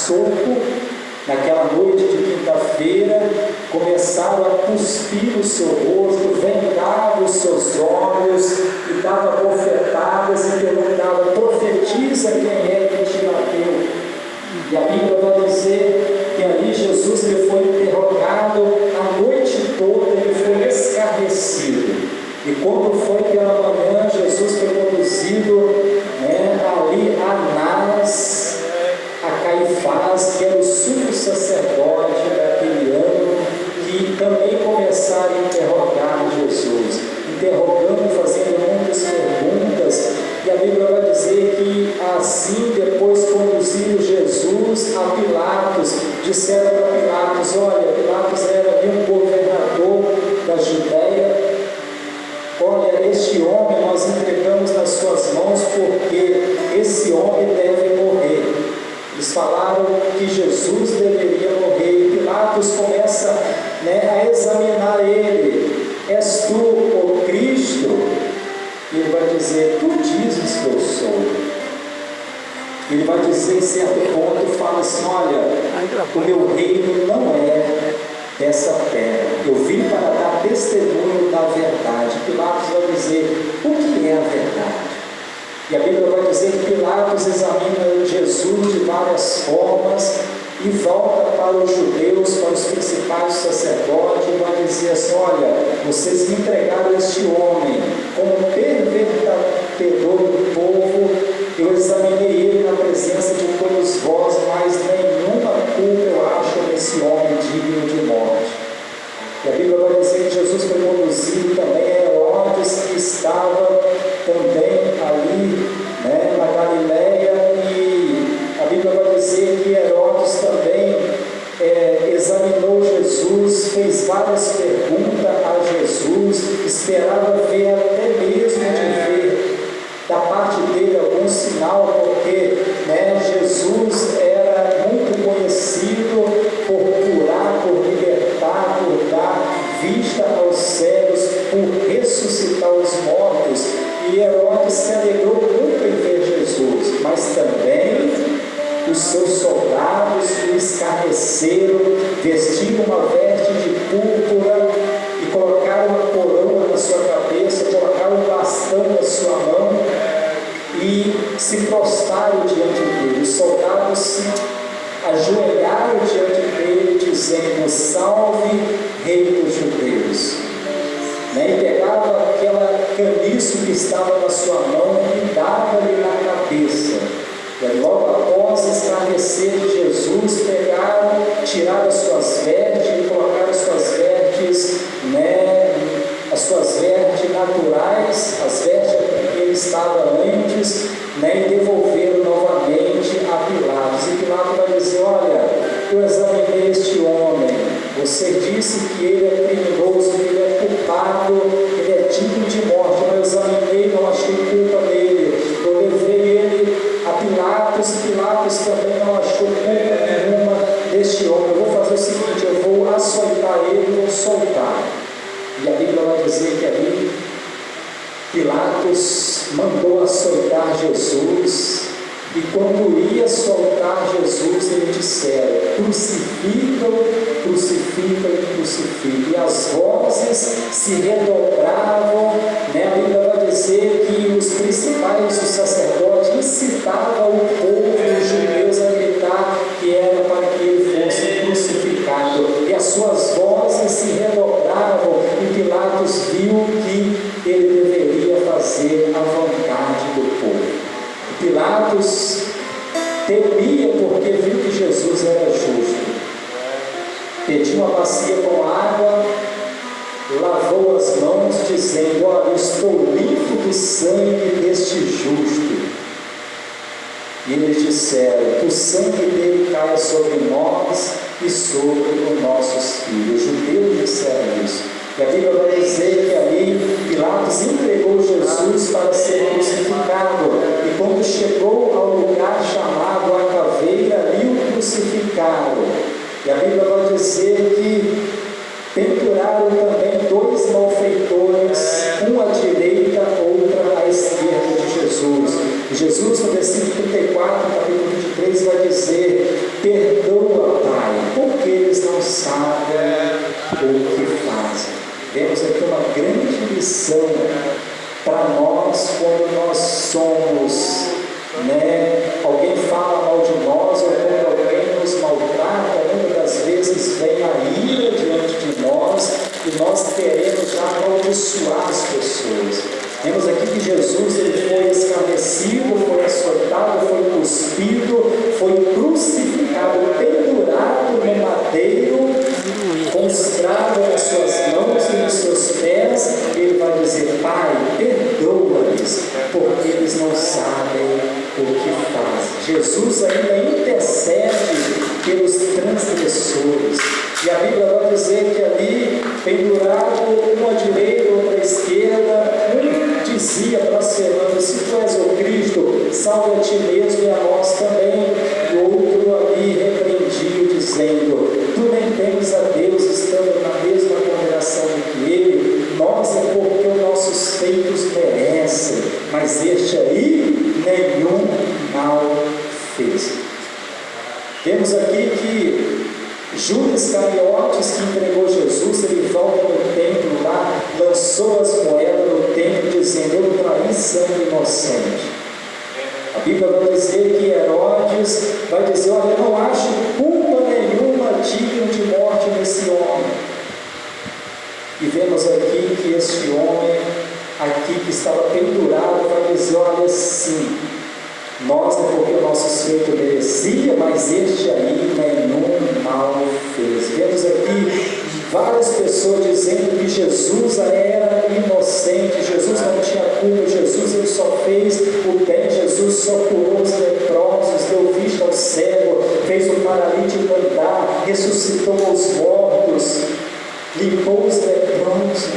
sopro, naquela noite de quinta-feira, começaram a cuspir o seu rosto, vendavam os seus olhos, e dava bofetadas e perguntava: profetiza quem é que te bateu. E a Bíblia vai dizer que ali Jesus ele foi interrogado a noite toda, ele foi escarnecido. E quando foi pela manhã, Jesus foi conduzido ali a Anás, a Caifás, que era o sumo sacerdote daquele ano, que também começaram a interrogar Jesus, interrogando, fazendo muitas perguntas. E a Bíblia vai dizer que assim, depois conduziram Jesus a Pilatos, disseram para Pilatos: olha, Pilatos era ali um governador da Judéia, olha, este homem nós entregamos nas suas mãos porque esse homem deve morrer. Eles falaram que Jesus deveria morrer, e Pilatos começa a examinar ele: és tu o Cristo? E ele vai dizer: tu dizes que eu sou. Ele vai dizer em certo ponto, fala assim: olha, o meu reino não é dessa terra, eu vim para dar testemunho da verdade. Pilatos vai dizer: o que é a verdade? E a Bíblia vai dizer que Pilatos examina Jesus de várias formas e volta para os judeus, para os principais sacerdotes, e vai dizer assim: olha, vocês me entregaram este homem como pervertedor do povo, eu examinei ele na presença de todos vós, mas nenhuma culpa eu acho nesse homem digno de morte. E a Bíblia vai dizer que Jesus foi conduzido também a Herodes, que estava também ali na Galileia, e a Bíblia vai dizer que Herodes também examinou Jesus, fez várias perguntas a Jesus, esperava ver até mesmo de ver da parte dele algum sinal, porque Jesus era muito conhecido por curar, por libertar, por dar vista aos cegos, por ressuscitar os mortos. E Herodes se alegrou muito em ver Jesus, mas também os seus soldados o escarneceram, vestiram uma veste de púrpura e colocaram uma coroa na sua cabeça, colocaram um bastão na sua mão e se prostraram diante dele. Os soldados se ajoelharam diante dele, dizendo: salve, rei dos judeus. E pegava aquela caniço que estava na sua mão e dava-lhe na cabeça. E logo após escarnecer de Jesus, pegaram, tiraram as suas vestes e colocaram as suas vestes, as suas vestes naturais, as vestes que ele estava antes, e devolveram novamente a Pilatos. E Pilatos vai dizer: olha, eu examinei este homem, você disse que ele é criminoso, que ele é culpado, ele é digno de morte, mas eu examinei, não achei culpa nele. Eu levei ele a Pilatos, e Pilatos também não achou culpa nenhuma deste homem. Eu vou fazer o seguinte: eu vou açoitar ele e vou soltar. E a Bíblia vai dizer que ali Pilatos mandou açoitar Jesus, e quando ia soltar Jesus, ele disseram: crucificam, crucificam e crucificam. E as vozes se redobravam, A Bíblia vai dizer que os principais, os sacerdotes, incitavam o povo, os judeus, a gritar que era para que ele fosse crucificado. E as suas vozes se redobravam, e Pilatos viu que ele deveria fazer a vontade do povo. Pilatos temia porque viu que Jesus era justo. Pediu uma bacia com água, lavou as mãos, dizendo: olha, eu estou limpo do sangue deste justo. E eles disseram: que o sangue dele caia sobre nós e sobre os nossos filhos. Os judeus disseram isso. E a Bíblia vai dizer que ali Pilatos entregou Jesus para ser crucificado. E quando chegou ao lugar chamado a Caveira, ali o crucificaram. E a Bíblia vai dizer que penduraram também dois malfeitores, um à direita, outra à esquerda de Jesus. E Jesus, no versículo 34, capítulo 23, vai dizer: perseguição para nós quando nós somos, alguém fala mal de nós, ou quando alguém nos maltrata, muitas das vezes vem a ira diante de nós e nós queremos já amaldiçoar as pessoas. Vemos aqui que Jesus ele foi escarnecido, foi açoitado, foi cuspido, foi crucificado, pendurado no madeiro, com escravo nas suas mãos e nos seus pés. Ele vai dizer: Pai, perdoa-lhes, porque eles não sabem o que fazem. Jesus ainda intercede pelos transgressores. E a Bíblia vai dizer que ali, pendurado, um à direita, outro à esquerda, um dizia, blasfemando: se tu és o Cristo, salve a ti mesmo e a nós também. E outro ali repreendia, dizendo: tu nem temes a Deus, estando na mesma condenação que ele. Nós é porque os nossos feitos merecem, mas este aí nenhum mal fez. Temos aqui que Judas Iscariotes, que entregou Jesus, ele volta no templo lá, lançou as moedas no templo, dizendo: eu traí sangue inocente. A Bíblia vai dizer que Herodes vai dizer: olha, eu não acho culpa nenhuma digna de morte nesse homem. E vemos aqui que este homem, aqui que estava pendurado, vai dizer: olha, sim, nós é porque o nosso feito merecia, mas este aí nenhum mal fez. Vemos aqui várias pessoas dizendo que Jesus era inocente, Jesus não tinha culpa, Jesus ele só fez o bem, Jesus só curou os leprosos, deu vista ao cego, fez o paralítico andar, ressuscitou os mortos, limpou os leprosos.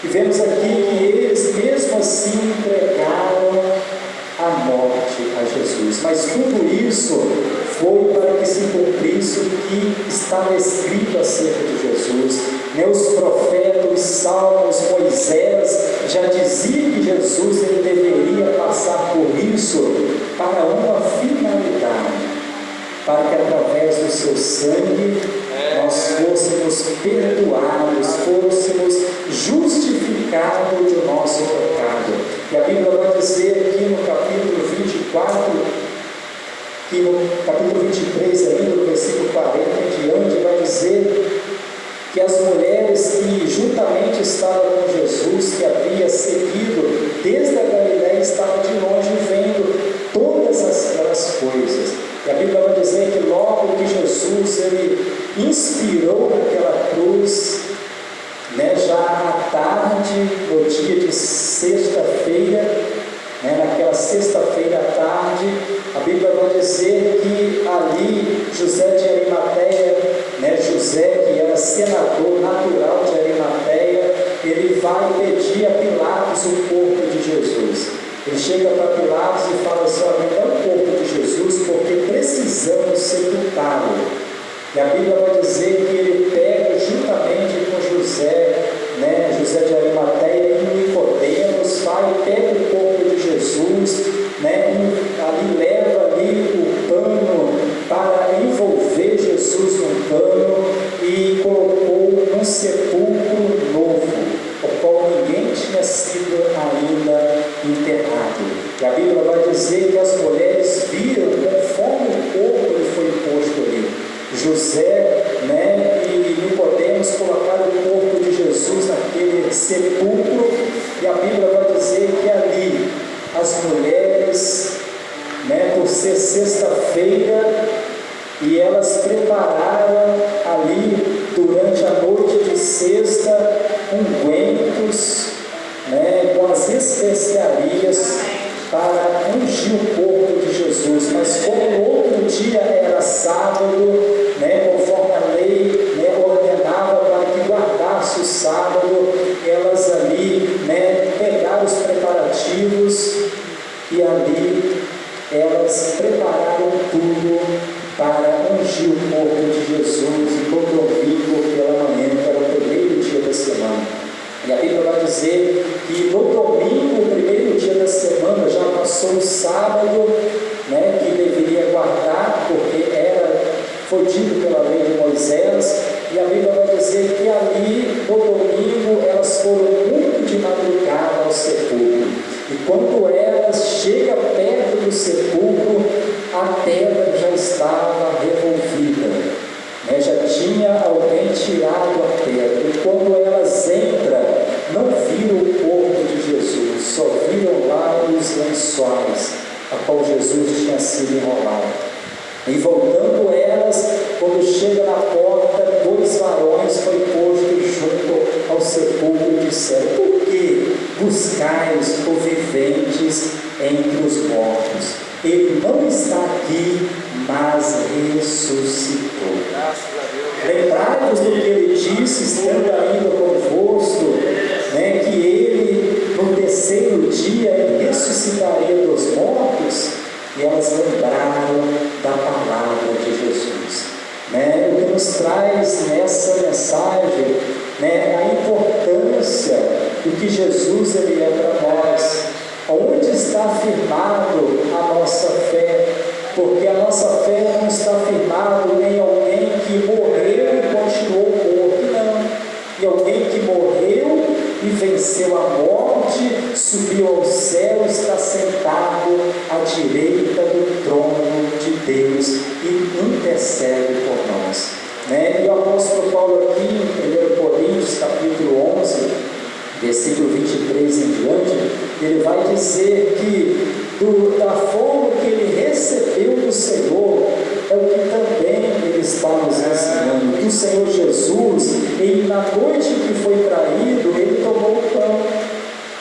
E vemos aqui que eles mesmo assim entregaram a morte a Jesus. Mas tudo isso foi para que se cumprisse o que estava escrito acerca de Jesus. Os profetas, os salmos, Moisés já dizia que Jesus ele deveria passar por isso para uma finalidade, para que através do seu sangue nós fôssemos perdoados, fôssemos justificados do nosso pecado. E a Bíblia vai dizer aqui no capítulo 24, que no capítulo 23 ainda, no versículo 40 em diante, vai dizer que as mulheres que juntamente estavam com Jesus, que havia seguido desde a Galiléia, estavam de longe vendo todas aquelas coisas. E a Bíblia vai dizer que logo que Jesus ele inspirou naquela cruz, já à tarde, no dia de sexta-feira, naquela sexta-feira à tarde, a Bíblia vai dizer que ali José de Arimateia, José que era senador natural de Arimateia, ele vai pedir a Pilatos o corpo de Jesus. Ele chega para Pilatos e fala assim: olha, me dá o corpo de Jesus, porque precisamos sepultá-lo. E a Bíblia vai dizer que ele pega juntamente com José, José de Arimateia e Nicodemos, vai e pega o corpo de Jesus, ali leva ali o pano para envolver Jesus no pano e colocou num sepulcro novo, o qual ninguém tinha sido ainda enterrado. E a Bíblia vai dizer que as mulheres viram conforme o corpo ele foi posto ali. José e Nicodemos colocaram o corpo de Jesus naquele sepulcro, e a Bíblia vai dizer que ali as mulheres, por ser sexta-feira, e elas prepararam ali durante a noite de sexta ungüentos, com as especiarias para ungir o corpo de Jesus. Mas como no outro dia era sábado, conforme a lei ordenava para que guardasse o sábado, elas ali pegaram os preparativos e ali elas prepararam tudo para ungir o corpo de Jesus e no domingo pela manhã, que era o primeiro dia da semana. E a Bíblia vai dizer que no domingo, o primeiro dia da semana, já passou o sábado, que deveria guardar, porque foi dito pela lei de Moisés. E a Bíblia vai dizer que ali, no domingo, elas foram quando ela chega perto do sepulcro, a pedra já estava revolvida, né? Já tinha alguém tirado a pedra. E quando elas entram, não viram o corpo de Jesus, só viram lá os lençóis a qual Jesus tinha sido enrolado. E voltando elas, quando chega na porta, 2 varões foi posto junto ao sepulcro e disseram: por que buscais o viventes entre os mortos? Ele não está aqui, mas ressuscitou. Lembrai-vos do que ele disse, estando ainda convosco, né, que ele no terceiro dia ressuscitaria dos mortos. E elas lembraram da palavra de Jesus, né? O que nos traz nessa mensagem, né, a importância do que Jesus ele é para nós. Onde está firmado a nossa fé? Porque a nossa fé não está firmada em alguém que morreu e continuou morto, não. Em alguém que morreu e venceu a morte, subiu ao céu, está sentado à direita do trono de Deus e intercede por nós, né? E o apóstolo Paulo aqui em 1 Coríntios capítulo 11, versículo 23 em diante, ele vai dizer que da forma que ele recebeu do Senhor, é o que também ele está nos ensinando. Que o Senhor Jesus, ele na noite que foi traído, ele tomou o pão,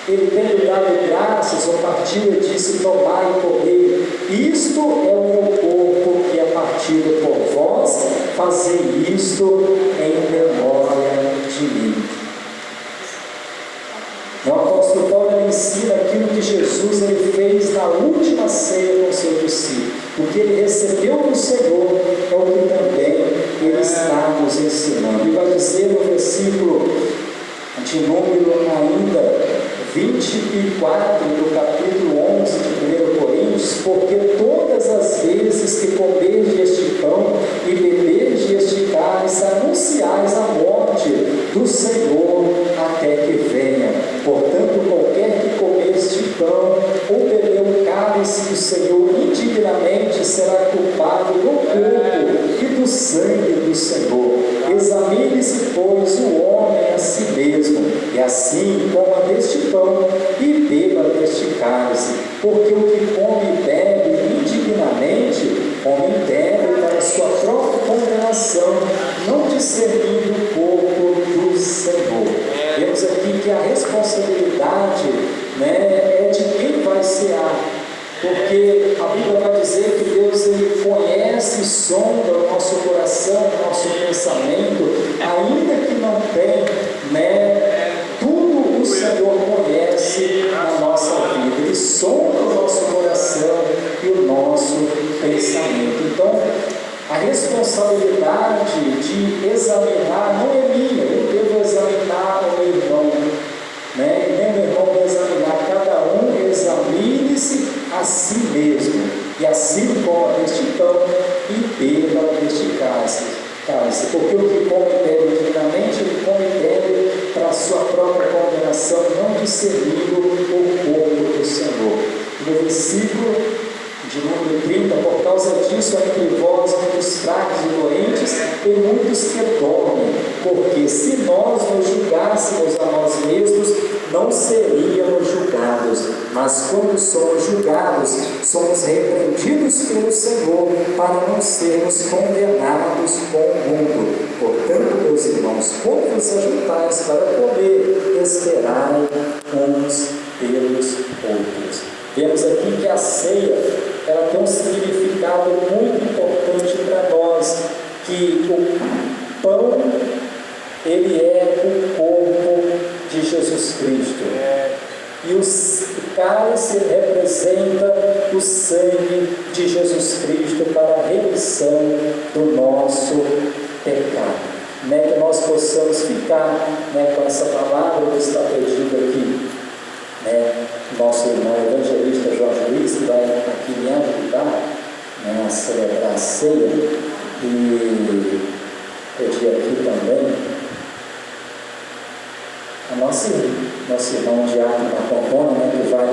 ele tendo dado graças, ou partiu e disse: tomai e comei, isto é o meu corpo que é partido por vós, fazei isto em memória de mim. O apóstolo Paulo ele ensina aquilo que Jesus ele fez na última ceia com o seu discípulo. O que ele recebeu do Senhor é o que também ele está nos ensinando. E vai dizer no versículo de número ainda 24 do capítulo 11 de 1 Coríntios: porque todas as vezes que comerdes este pão e beberdes este cálice, anunciais a morte do Senhor até que venha. Portanto, qualquer que comer este pão ou beber o cálice do Senhor indignamente será culpado do corpo e do sangue do Senhor. Examine-se, pois, o homem a si mesmo, e assim coma deste pão e beba deste cálice, porque o que come e bebe indignamente, come e bebe para sua própria condenação, não discernindo o corpo do Senhor. Vemos aqui que a responsabilidade, né, é de quem vai cear, porque a Bíblia vai dizer que Deus ele conhece e sonda o nosso coração, o nosso pensamento, ainda que não tem, né, tudo o Senhor conhece na nossa vida, Ele sonda o nosso coração e o nosso pensamento. Então, a responsabilidade de examinar não é minha, eu devo examinar o meu irmão, né? E nem meu irmão deve examinar, cada um examine-se a si mesmo, e assim coma deste pão e beba deste cálice, porque o que come e bebe dignamente, ele come e bebe para a sua própria condenação, não discernindo o corpo do Senhor. No versículo de número 30, por causa disso, entre vós, muitos fracos e doentes, e muitos que dormem, porque se nós nos julgássemos a nós mesmos, não seríamos julgados, mas quando somos julgados, somos repreendidos pelo Senhor, para não sermos condenados com o mundo. Portanto, meus irmãos, quando vos ajuntais para comer, esperai uns pelos outros. Vemos aqui que a ceia ela tem um significado muito importante para nós, que o pão ele é o corpo de Jesus Cristo, e o cálice representa o sangue de Jesus Cristo para a remissão do nosso pecado, né? Que nós possamos ficar, né, com essa palavra que está pedindo aqui, né? Nosso irmão evangelista Jorge Luiz vai aqui me ajudar, né, a celebrar a ceia, e pedir aqui também a nosso irmão Diácono Marcontônio, né, que vai